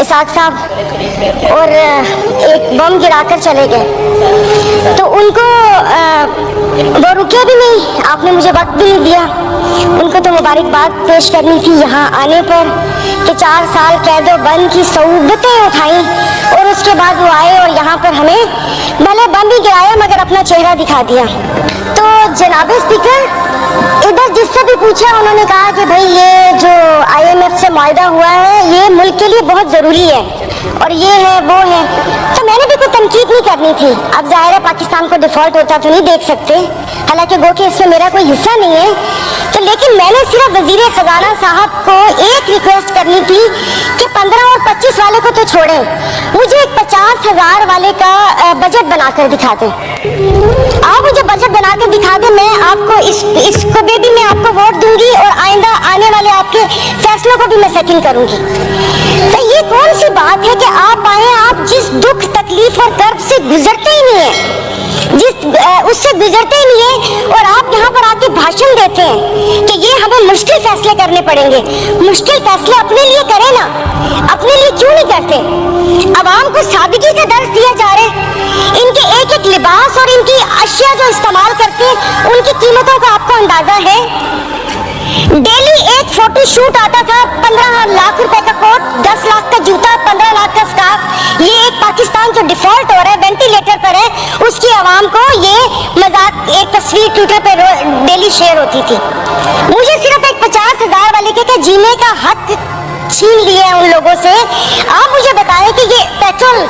Isaac साहब और एक बम गिरा कर चले गए, तो उनको वो रुके भी नहीं, आपने मुझे वक्त भी नहीं दिया। उनको तो मुबारकबाद पेश करनी थी यहाँ आने पर कि 4 साल कैदो बंद की सऊबतें उठाई और उसके बाद वो आए और यहाँ पर हमें भले बम भी गिराया मगर अपना चेहरा दिखा दिया। तो जनाब स्पीकर, इधर जिससे भी पूछा उन्होंने कहा कि भाई ये जो IMF से मुआहदा हुआ है ये मुल्क के लिए बहुत ज़रूरी है और ये है वो है, तो मैंने भी कोई तनकीद नहीं करनी थी। अब जाहिर है पाकिस्तान को डिफ़ॉल्ट होता तो नहीं देख सकते, हालांकि गो कि इसमें मेरा कोई हिस्सा नहीं है, तो लेकिन मैंने सिर्फ वज़ीर ख़जाना साहब को एक रिक्वेस्ट करनी थी कि 15 और 25 वाले को तो छोड़ें, मुझे एक 50,000 वाले का बजट बनाकर दिखा दें। आप मुझे बजट बनाकर दिखा दें, मैं आपको इसको भी मैं आपको वोट दूंगी और आइंदा आने वाले आपके फैसलों को भी मैं सेकंड करूंगी। तो ये कौन सी बात है कि आप आए, आप जिस दुख तकलीफ और कर्ब से गुजरते ही नहीं है, उससे गुजरते ही नहीं है, और आप यहाँ पर आके भाषण देते हैं कि ये हमें मुश्किल फैसले करने पड़ेंगे। मुश्किल फैसले अपने लिए करें ना, अपने लिए क्यों नहीं करते? अवाम को सादगी का दर्ज दिया जा रहा है, इनके एक एक लिबास और इनकी अशिया जो इस्तेमाल करते हैं उनकी कीमतों का आपको अंदाजा है? डेली एक फोटो शूट आता था, 15 लाख रुपए का कोट, 10 लाख का जूता, 15 लाख का स्कार्फ। ये एक पाकिस्तान जो डिफॉल्ट हो रहा है, वेंटिलेटर पर है, उसकी आवाम को ये मजाक एक तस्वीर ट्विटर पे डेली शेयर होती थी। मुझे सिर्फ एक 50,000 वाले के जीने का हक छीन लिया है उन लोगों से। आप मुझे बताएं कि ये पेट्रोल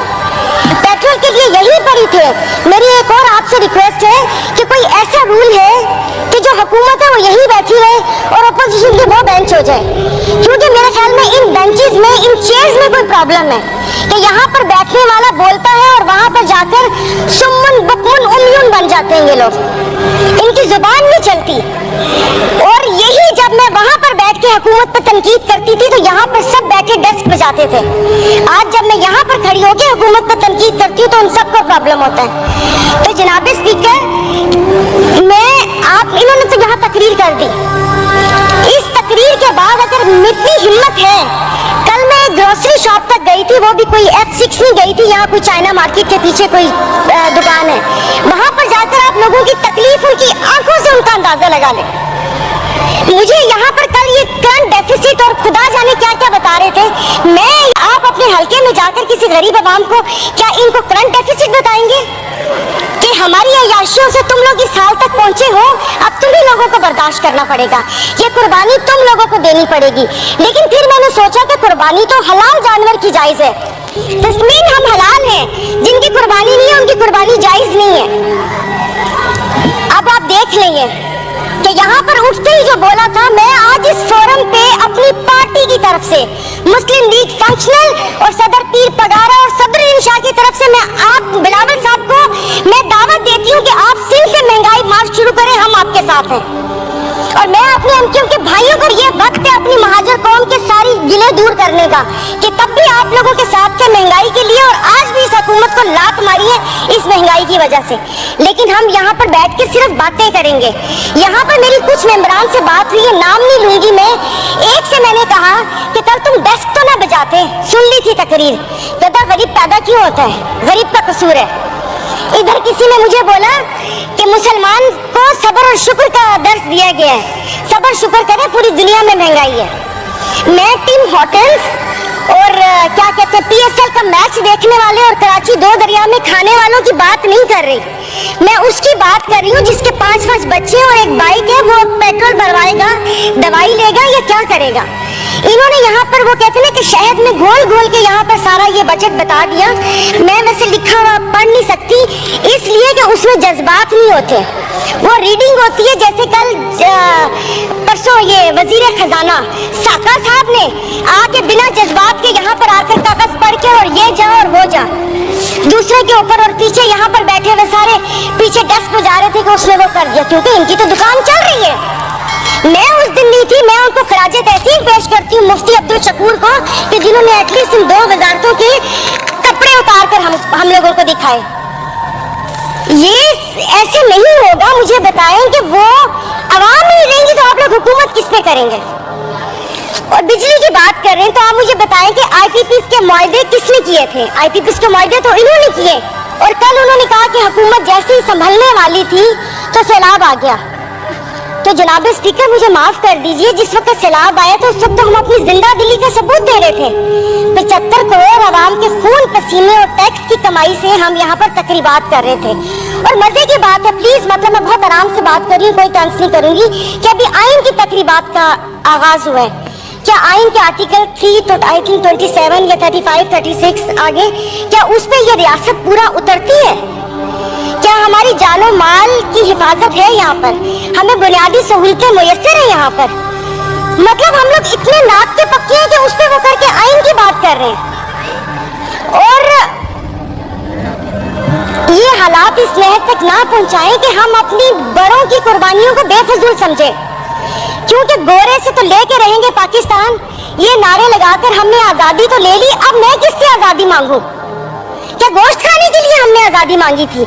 के लिए यही पर ही थे। मेरी एक और आपसे रिक्वेस्ट है कि कोई ऐसा रूल है कि जो हुकूमत है वो यही बैठी रहे और अपोजिशन की वो बेंच हो जाए, क्योंकि मेरे ख्याल में इन बेंचेस में, इन चेयर्स में कोई प्रॉब्लम है कि यहाँ पर बैठने वाला बोलता है और वहाँ पर जाकर सुम्मुन बुकमुन उम्यून बन जाते हैं ये लोग, इनकी जुबान नहीं चलती। और यही जब मैं वहाँ पर बैठ के हुकूमत पर तनकीद करती थी तो यहाँ पर सब बैठे डेस्क बजाते थे। आज जब मैं यहाँ पर खड़ी होकर हुकूमत पर तनकीद करती हूँ तो उन सबको प्रॉब्लम होता है। तो जनाब स्पीकर, इन्होंने तो यहाँ तकरीर कर दी, इस तकरीर के बाद अगर इतनी हिम्मत है, कल मैं ग्रोसरी शॉप तक गई थी, वो भी कोई F6 नहीं गई थी, यहाँ कोई चाइना मार्केट के पीछे कोई दुकान है, वहां पर जाकर आप लोगों की तकलीफ, उनकी आंखों से उनका अंदाजा लगा लें। मुझे यहाँ पर कल ये करंट डेफिसिट और खुदा जाने क्या क्या बता रहे थे, आप अपने हल्के में जाकर किसी गरीब आवाम को क्या इनको करंट डेफिसिट बताएंगे कि हमारी अय्याशियों से तुम लोग इस हाल तक पहुंचे हो, अब तुम्हीं लोगों को बर्दाश्त करना पड़ेगा, ये कुर्बानी तुम लोगों को देनी पड़ेगी। लेकिन फिर मैंने सोचा कि कुर्बानी तो हलाल जानवर की जायज है, तस्मीन हम हलाल हैं, जिनकी कुर्बानी नहीं है उनकी कुर्बानी जायज नहीं है। अब आप देख लेंगे कि यहाँ पर उठते ही जो बोला था, मैं आज इस फोरम पे अपनी पार्टी की तरफ से, मुस्लिम लीग फंक्शनल और सदर पीर पगारा और सदर इंशा की तरफ से मैं आप बिलावल साहब को मैं दावत देती हूँ कि आप सिंध से महंगाई मार्च शुरू करें, हम आपके साथ हैं। और मैं अपने एमक्यूएम के भाइयों को ये वक्त है अपनी महाजर कौम के सारी गिले दूर करने का कि तब भी आप लोगों के साथ थे महंगाई के लिए, और आज भी इस हुकूमत को लात मारी है इस महंगाई की वजह से। लेकिन हम यहाँ पर बैठ के सिर्फ बातें करेंगे। यहाँ पर मेरी कुछ मेंबरान से बात हुई है, नाम नहीं लूंगी मैं। एक से मैंने कहा कि कल तुम डेस्क तो ना बजाते, सुन ली थी तकरीर, कहता गरीब पैदा क्यों होता है, गरीब का कसूर है। इधर किसी ने मुझे बोला कि मुसलमान को सब्र और शुक्र का दर्स दिया गया है, सब्र शुक्र करें, पूरी दुनिया में महंगाई है। मैं टीम होटल्स और क्या कहते हैं PSL का मैच देखने वाले और कराची 2 दरिया में खाने वालों की बात नहीं कर रही, मैं उसकी बात कर रही हूँ जिसके 5 बच्चे और एक बाइक है, वो पेट्रोल भरवाएगा, दवाई लेगा या क्या करेगा। इन्होंने यहाँ पर वो कहते हैं कि शहद में घोल घोल के यहाँ पर सारा ये बजट बता दिया। मैं वैसे लिखा हुआ पढ़ नहीं सकती, इसलिए कि उसमें जज्बात नहीं होते, वो रीडिंग होती है। जैसे कल परसों ये वजीर खजाना साका साहब ने आके बिना जज्बात के यहाँ पर आकर कागज पढ़ के और ये जा और वो जा, दूसरे के ऊपर और पीछे यहाँ पर बैठे हुए सारे पीछे डेस्क पे जा रहे थे कि उसने वो कर दिया, क्योंकि इनकी तो दुकान चल रही है। मैं उस दिन नहीं थी, मैं उनको खराजे तहसीन पेश करती हूँ मुफ्ती अब्दुल शकूर को कि जिन्होंने एटलीस्ट इन 2 वजारतों के कपड़े उतार कर हम लोगों को दिखाए। ये ऐसे नहीं होगा, मुझे बताएं कि वो आवाम नहीं रहेंगी तो आप लोग हुकूमत किस पे करेंगे। और बिजली की बात कर रहे हैं तो आप मुझे बताएं कि आईपीपीएस के मुआहदे किसने किए थे? आईपीपीएस के मुआहदे तो इन्होंने किए, और कल उन्होंने कहा कि हुकूमत जैसे ही संभलने वाली थी तो सैलाब आ गया। तो जनाब स्पीकर मुझे माफ कर दीजिए, जिस वक्त सैलाब आया तो उस वक्त हम अपनी जिंदा दिली का सबूत दे रहे थे। 75 करोड़ आवाम के खून पसीने और टैक्स की कमाई से हम यहाँ पर तकरीबात कर रहे थे। और मजे की बात है, प्लीज मतलब मैं बहुत आराम से बात कर रही हूँ, कोई तंज नहीं करूंगी, कि अभी आइन की तकरीबात का आगाज हुआ है। क्या आइन के आर्टिकल 3 तो आई थिंक 27 या 35, 36 आगे, क्या उस पर यह रियासत पूरा उतरती है? क्या हमारी जानो माल की हिफाजत है यहाँ पर? हमें बुनियादी सहूलतें मुयस्सर है यहाँ पर? मतलब हम लोग इतने नाक के पक्के हैं कि उस पर वो करके आइन की बात कर रहे हैं। और ये हालात इस लहर तक ना पहुंचाएं कि हम अपनी बड़ों की कुर्बानियों को बेफजूल समझे, क्योंकि गोरे से तो लेके रहेंगे पाकिस्तान, ये नारे लगाकर हमने आजादी तो ले ली, अब मैं किससे आजादी मांगू? क्या गोश्त खाने के लिए हमने आजादी मांगी थी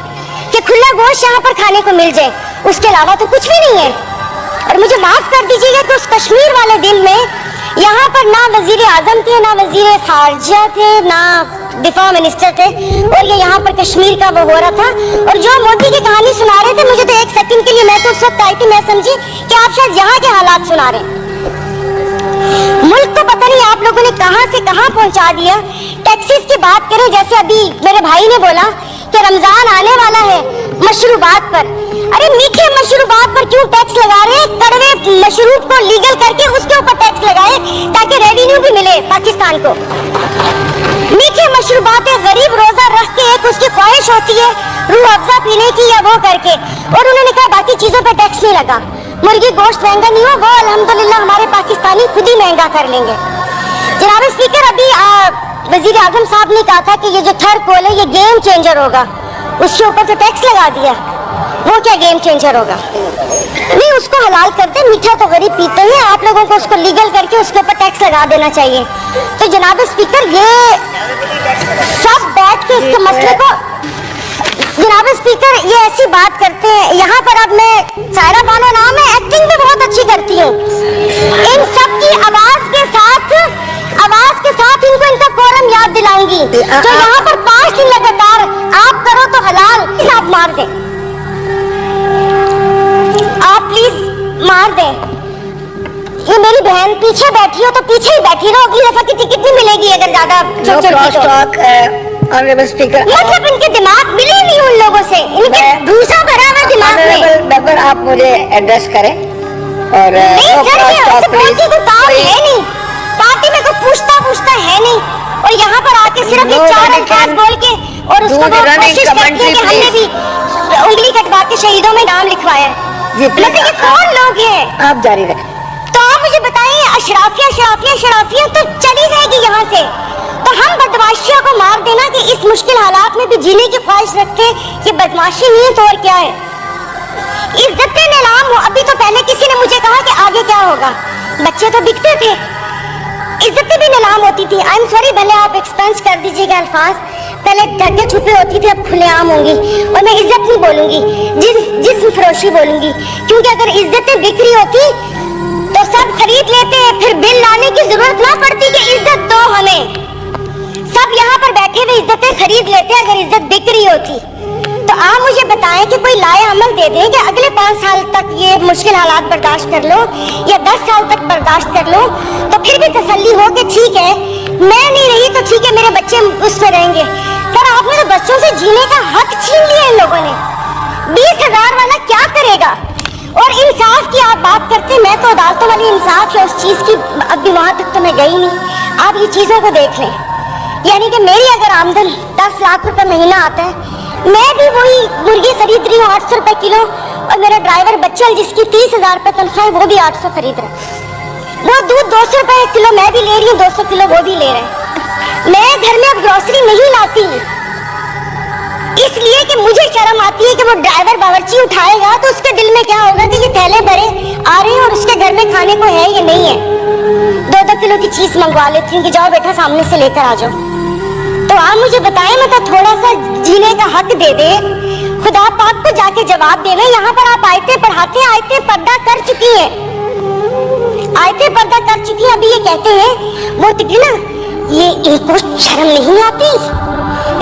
कि खुला गोश्त यहाँ पर खाने को मिल जाए? उसके अलावा तो कुछ भी नहीं है। और मुझे माफ कर दीजिएगा कि उस कश्मीर वाले दिन में यहाँ पर ना वजीर आजम थे, ना वजीर खारजा थे, ना दिफा मिनिस्टर थे, और ये यहाँ पर कश्मीर का वो हो रहा था। और जो मोदी की कहानी सुना रहे थे, मुझे तो एक सेकंड के लिए, मैं तो उस वक्त आई थी, मैं समझी कि आप शायद यहाँ के हालात सुना रहे हैं। मुल्क को पता नहीं आप लोगों ने कहां से कहां पहुंचा दिया। टैक्सेस की बात करें, जैसे अभी मेरे भाई ने बोला कि रमजान आने वाला है, मशरूबात पर, अरे मीठे मशरूबात पर क्यों टैक्स लगा रहे हैं? कड़वे मशरूब को लीगल करके उसके ऊपर टैक्स लगाए ताकि रेवेन्यू भी मिले पाकिस्तान को। मीठे मशरूबात गरीब रोजा रख के एक उसकी ख्वाहिश होती है रूह अफ़ज़ा पीने की या वो करके, और उन्होंने कहा बाकी चीजों पर टैक्स नहीं लगा। मुर्गी गोश्त महंगा नहीं हो, वो अल्हम्दुलिल्लाह हमारे पाकिस्तानी खुद ही महंगा कर लेंगे। जनाब स्पीकर, अभी वजीर आजम साहब ने कहा था कि ये जो थर्ड कोल है ये गेम चेंजर होगा, उसके ऊपर तो टैक्स लगा दिया। वो क्या गेम चेंजर होगा? नहीं, उसको हलाल करते, मीठा तो गरीब पीते हैं, आप लोगों को उसको लीगल करके उसके ऊपर टैक्स लगा देना चाहिए। तो जनाब स्पीकर, ये सब बैठ के इसके मसले को, जनाब स्पीकर ये ऐसी बात करते हैं। यहाँ पर अब मैं, सायरा बानो नाम है, एक्टिंग भी बहुत अच्छी करती हूँ। इन सब की आवाज के साथ इनको इनका कोरम याद दिलाऊंगी। जो यहाँ पर 5 दिन लगातार आप करो तो हलाल, आप मार दे, आप प्लीज मार दे। ये मेरी बहन पीछे बैठी हो तो पीछे ही बैठी रहो, अगली दफा की टिकट नहीं मिलेगी अगर ज्यादा ऑनरेबल स्पीकर। मतलब इनके दिमाग मिले नहीं उन लोगों से, इनके दूसरा भरा हुआ दिमाग में। मेंबर, आप मुझे एड्रेस करें और नहीं सर, ये ऐसे बोलती कोई काम है नहीं, पार्टी में कोई पूछता है नहीं, और यहाँ पर आके सिर्फ ये 4 अल्फाज बोल के और उसको वो कोशिश करती है कि हमने भी उंगली कटवा के शहीदों में नाम लिखवाया है। मतलब ये कौन लोग हैं? आप जारी रखें। तो आप मुझे बताइए, अशराफिया तो चली जाएगी यहाँ से, तो हम बदमाशियों को मार देना कि इस मुश्किल हालात में भी जीने की ख्वाहिश रखते, ये बदमाशी नहीं है तो और क्या है? इज्जतें नीलाम हो। अभी तो पहले किसी ने मुझे कहा कि आगे क्या होगा, बच्चे तो बिकते थे, इज्जतें भी नीलाम होती थी। आई एम सॉरी, भले आप एक्सपेंस कर दीजिएगा अल्फाज, पहले ढके छुपे होती थी, अब खुलेआम होंगी। और मैं इज्जत नहीं बोलूंगी, जिस्म फरोशी बोलूंगी, क्योंकि अगर इज्जतें बिक रही होती तो सब खरीद लेते हैं, फिर बिल लाने की जरूरत ना पड़ती कि इज्जत दो हमें। सब यहाँ पर बैठे हुए इज्जतें खरीद लेते हैं अगर इज्जत बिक रही होती। तो आप मुझे बताएं कि कोई लाए अमल दे दें कि अगले 5 साल तक ये मुश्किल हालात बर्दाश्त कर लो, या 10 साल तक बर्दाश्त कर लो, तो फिर भी तसल्ली हो कि ठीक है मैं नहीं रही तो ठीक है मेरे बच्चे उसमें रहेंगे। सर, आपने तो बच्चों से जीने का हक छीन लिया इन लोगों ने। 20,000 वाला क्या करेगा? और इंसाफ की आप बात करते, मैं तो अदालतों वाली इंसाफ या उस चीज की अभी वहां तक तो मैं गई नहीं। आप ये चीजों को देख लें, यानी कि मेरी अगर आमदन 10 लाख रुपए महीना आता है, मैं भी वही मुर्गी खरीद रही हूँ 800 रुपए किलो, और मेरा ड्राइवर बच्चल जिसकी 30,000 रुपए तनख्वाह है वो भी 800 खरीद रहा है। वो दूध 200 रुपए किलो मैं भी ले रही हूँ, 200 किलो वो भी ले रहे हैं। मैं घर में अब ग्रोसरी नहीं लाती, इसलिए कि मुझे शर्म आती है कि वो ड्राइवर बावर्ची उठाएगा तो उसके दिल में क्या होगा कि ये थैले भरे आ रहे हैं और उसके घर में खाने को है या नहीं है। 2-2 किलो की चीज मंगवा लेती हूँ कि जाओ बेटा सामने से लेकर आ जाओ। तो आप मुझे बताएं, मतलब थोड़ा सा जीने का हक दे दे, खुदा पाक को जाके जवाब देना। यहाँ पर आप आयते पढ़ाते, आयते पर्दा कर चुकी हैं, आयतें पर्दा कर चुकी हैं, अभी ये कहते हैं वो तिकड़ी ना, ये इनको शर्म नहीं आती,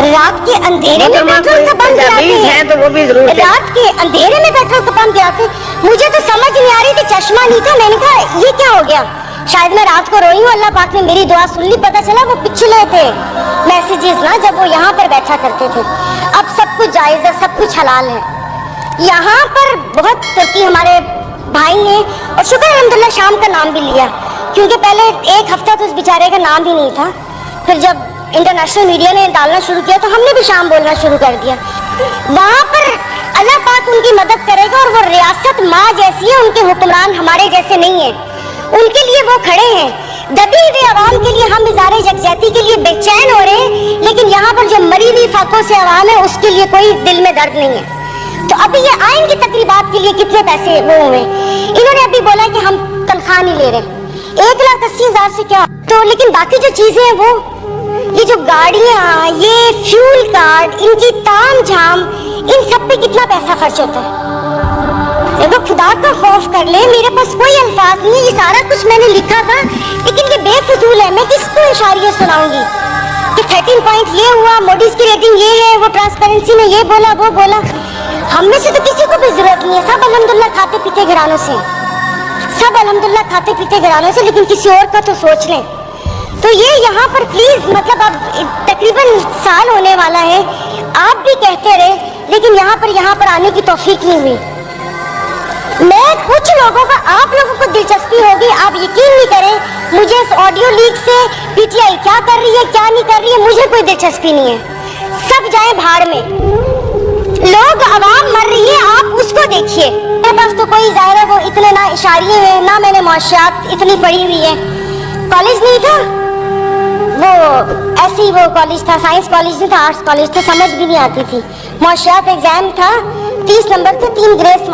रात के अंधेरे में पेट्रोल का पंप गिराते हैं तो वो भी जरूर हैं, रात के अंधेरे में पेट्रोल का पंप गिराते हैं। मुझे तो समझ नहीं आ रही थी, चश्मा नहीं था, मैंने कहा ये क्या हो गया, शायद मैं रात को रोई हूँ, अल्लाह पाक ने मेरी दुआ सुन ली, पता चला वो पिछले थे मैसेजेस ना, जब वो यहाँ पर बैठा करते थे। अब सब कुछ जायज है, सब कुछ हलाल है। यहाँ पर बहुत तुर्की हमारे भाई हैं, और शुक्र अल्हम्दुलिल्लाह शाम का नाम भी लिया, क्योंकि पहले एक हफ्ता तो उस बेचारे का नाम ही नहीं था। फिर जब इंटरनेशनल मीडिया ने डालना शुरू किया तो हमने भी शाम बोलना शुरू कर दिया। वहाँ पर अल्लाह पाक उनकी मदद करेगा, और वो रियासत माँ जैसी है, उनके हुक्मरान हमारे जैसे नहीं है, उनके लिए वो खड़े हैं। दबी हुई आवाम के लिए हम इज़ारे यकजहती के लिए बेचैन हो रहे हैं, लेकिन यहाँ पर जो मरी हुई फाकों से आवाम है उसके लिए कोई दिल में दर्द नहीं है। तो अभी ये आइन की तकरीबात के लिए कितने पैसे वो हुए, इन्होंने अभी बोला कि हम तनख्वाह नहीं ले रहे, 1,80,000 से क्या, तो लेकिन बाकी जो चीजें हैं वो, ये जो गाड़ियाँ, ये फ्यूल कार्ड, इनकी ताम झाम, इन सब पे कितना पैसा खर्च होता है। देखो खुदा का खौफ कर ले, मेरे पास कोई अल्फाज नहीं है, ये सारा कुछ मैंने लिखा था, लेकिन ये बेफजूल है, मैं किसको इशारियत सुनाऊंगी कि 13 पॉइंट ये हुआ, मोडीज की रेटिंग ये है, वो ट्रांसपेरेंसी में ये बोला वो बोला। हम में से तो किसी को भी जरूरत नहीं है, सब अल्हम्दुलिल्लाह खाते पीते घरानों से, सब अल्हम्दुलिल्लाह खाते पीते घरानों से, लेकिन किसी और का तो सोच लें। तो ये यहाँ पर प्लीज, मतलब अब तकरीबन साल होने वाला है, आप भी कहते रहे, लेकिन यहाँ पर आने की तौफीक नहीं हुई। मैं कुछ लोगों का, आप लोगों को दिलचस्पी होगी, आप यकीन नहीं करें, मुझे इस ऑडियो लीक से पीटीआई क्या कर रही है क्या नहीं कर रही है मुझे कोई दिलचस्पी नहीं है, सब जाए भाड़ में। लोग आवाम मर रही है, आप उसको देखिए। मेरे पास तो कोई ज़ाहिर है वो इतने ना इशारिये हैं, ना मैंने मुआशियात इतनी पढ़ी हुई है, कॉलेज नहीं था वो, ऐसे ही वो कॉलेज था, साइंस कॉलेज नहीं था, आर्ट्स कॉलेज था, समझ भी नहीं आती थी। मुआशियात एग्जाम था, 30 नंबर थे, 3 ग्रेस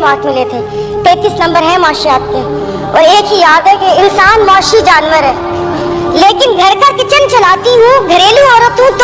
मार्क मिले थे, 33 नंबर है मुआशियात के। और एक ही याद है कि इंसान मुआशी जानवर है, लेकिन घर का किचन चलाती हूँ, घरेलू औरत हूँ, तो